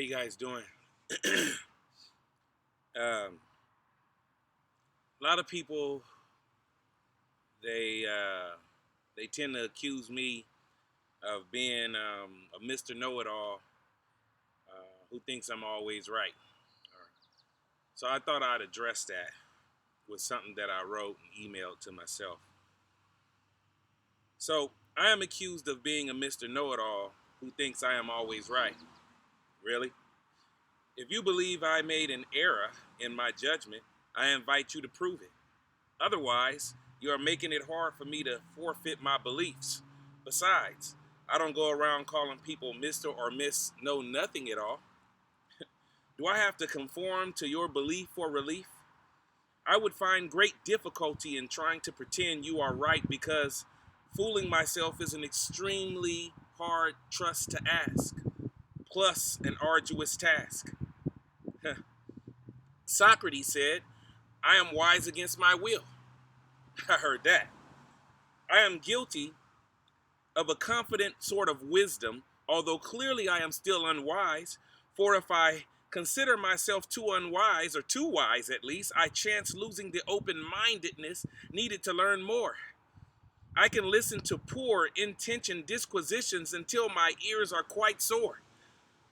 you guys doing? A lot of people they they tend to accuse me of being a Mr. Know-It-All who thinks I'm always right. So I thought I'd address that with something that I wrote and emailed to myself. So I am accused of being a Mr. Know-It-All who thinks I am always right. Really? If you believe I made an error in my judgment, I invite you to prove it. Otherwise, you are making it hard for me to forfeit my beliefs. Besides, I don't go around calling people Mr. or Miss Know Nothing at all. Do I have to conform to your belief for relief? I would find great difficulty in trying to pretend you are right because fooling myself is an extremely hard trust to ask, plus an arduous task. Socrates said, I am wise against my will. I heard that. I am guilty of a confident sort of wisdom, although clearly I am still unwise, for if I consider myself too unwise, or too wise at least, I chance losing the open-mindedness needed to learn more. I can listen to poor intentioned disquisitions until my ears are quite sore.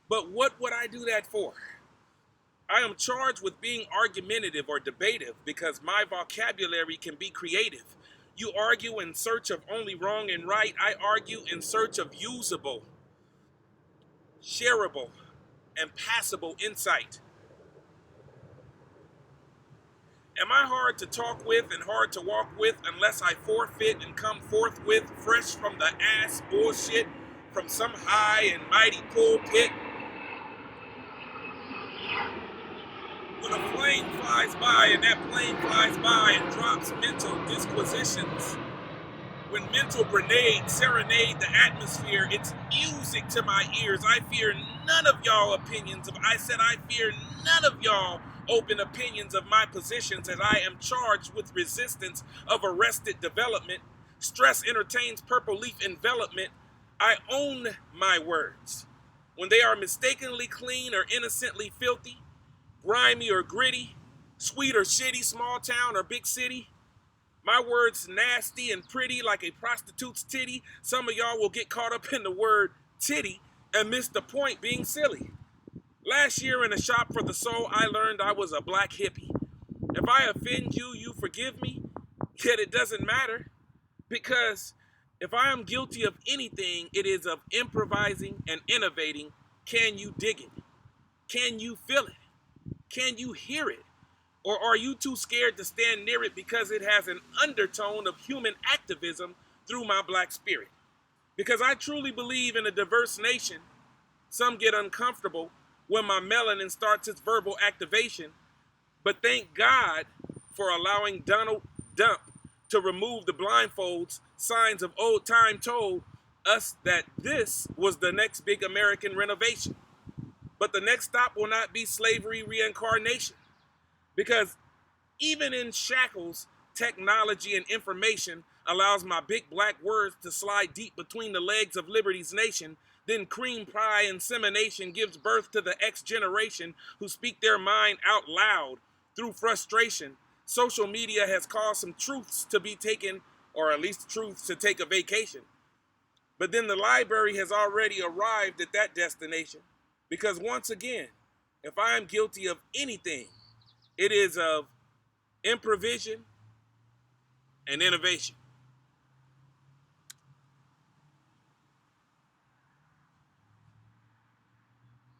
But what would I do that for? I am charged with being argumentative or debative because my vocabulary can be creative. You argue in search of only wrong and right. I argue in search of usable, shareable, and passable insight. Am I hard to talk with and hard to walk with unless I forfeit and come forth with fresh from the ass bullshit from some high and mighty pulpit? When a plane flies by and that plane flies by and drops mental disquisitions, when mental grenades serenade the atmosphere, it's music to my ears. I fear none of y'all opinions I fear none of y'all open opinions of my positions as I am charged with resistance of arrested development. Stress entertains purple leaf envelopment. I own my words. When they are mistakenly clean or innocently filthy, grimy or gritty, sweet or shitty, small town or big city, my words nasty and pretty like a prostitute's titty. Some of y'all will get caught up in the word titty and miss the point being silly. Last year in a shop for the soul, I learned I was a black hippie. If I offend you, you forgive me, yet it doesn't matter. Because if I am guilty of anything, it is of improvising and innovating. Can you dig it? Can you feel it? Can you hear it? Or are you too scared to stand near it because it has an undertone of human activism through my black spirit? Because I truly believe in a diverse nation. Some get uncomfortable when my melanin starts its verbal activation. But thank God for allowing Donald Dump to remove the blindfolds, signs of old time told us that this was the next big American renovation. But the next stop will not be slavery reincarnation. Because even in shackles, technology and information allows my big black words to slide deep between the legs of liberty's nation. Then cream pie insemination gives birth to the X generation who speak their mind out loud through frustration. Social media has caused some truths to be taken, or at least truths to take a vacation. But then the library has already arrived at that destination. Because once again, if I am guilty of anything, it is of improvisation and innovation.